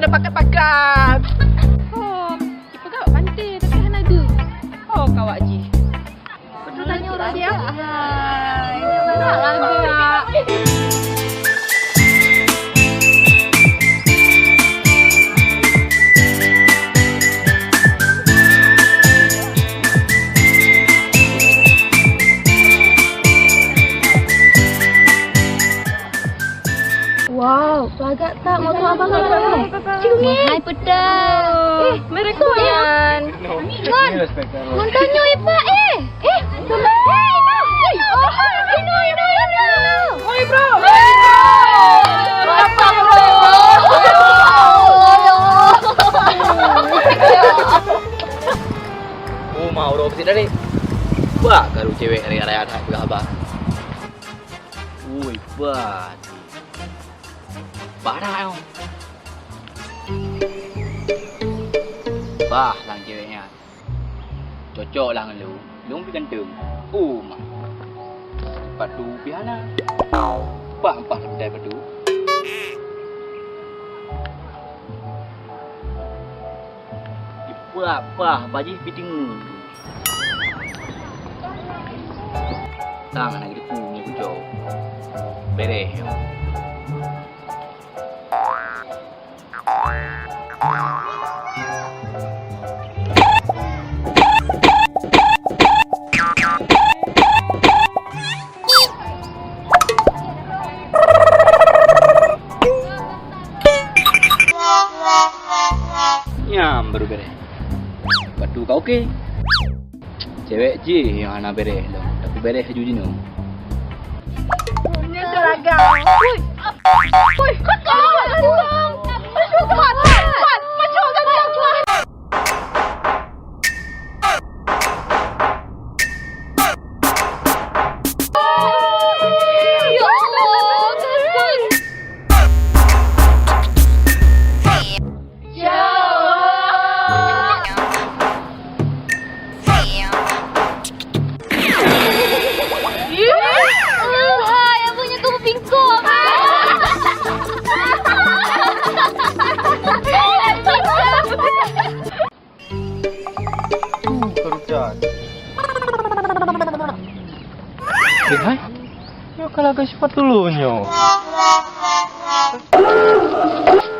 ada pakat-pakat. Oh, kita kau pandai tapi kan ada. Oh, kau Haji. Betul tanya orang dia. Hai, nak lah. Wow, agak tak motor abang kan? Cikgu hai pedang. Mereka kan. Mon tanya Pak Ina. Oi, bro. Apa bro? Oh, mau dah opposite dari. Buat kalau cewek raya-raya nak pegang abang. Ui, buat. Parah kau. Bah, lang ceweknya. Cocok lah dengan lu. Lu pergi ganteng. Oh, mah. Padu piana. Bah, empat kedai padu. Bah, baji piting. Tangan lagi punya kucau. Bereh. Nyam baru beres. Batu kau okey. Cewek je yang ana beres lo. Tapi beres haju dino. Punya seragam. Oi, kau. Masuk kuat. Masuk kuat. Hai, yo kalau ke sepatu lu nyo.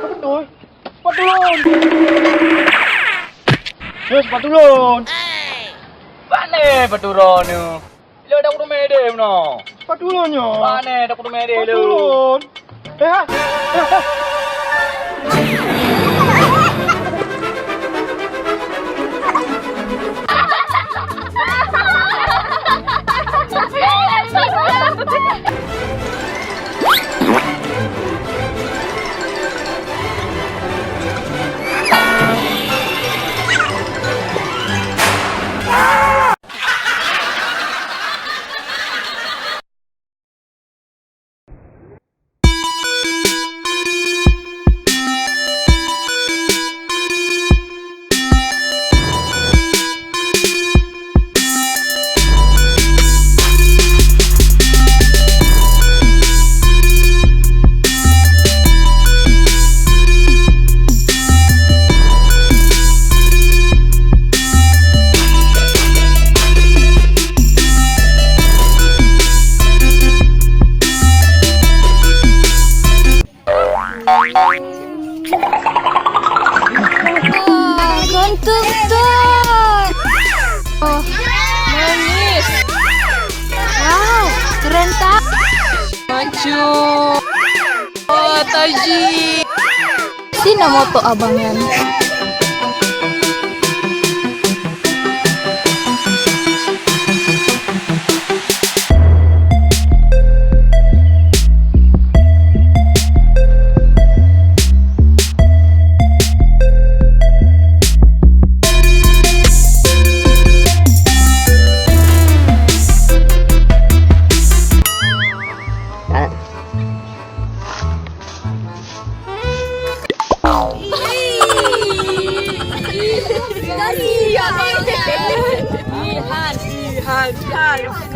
Betul. Sepatu lu. Yo sepatu lu. Pane paturon yo. Lo dak kudu mede no. Sepatu lu nyo. Pane dak kudu mede lu. Ha. Gantung tuh. Oh, manis. Wow, keren tak? Maju. Oh, Taji. Sini moto abangan.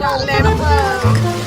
Ihan, lepel.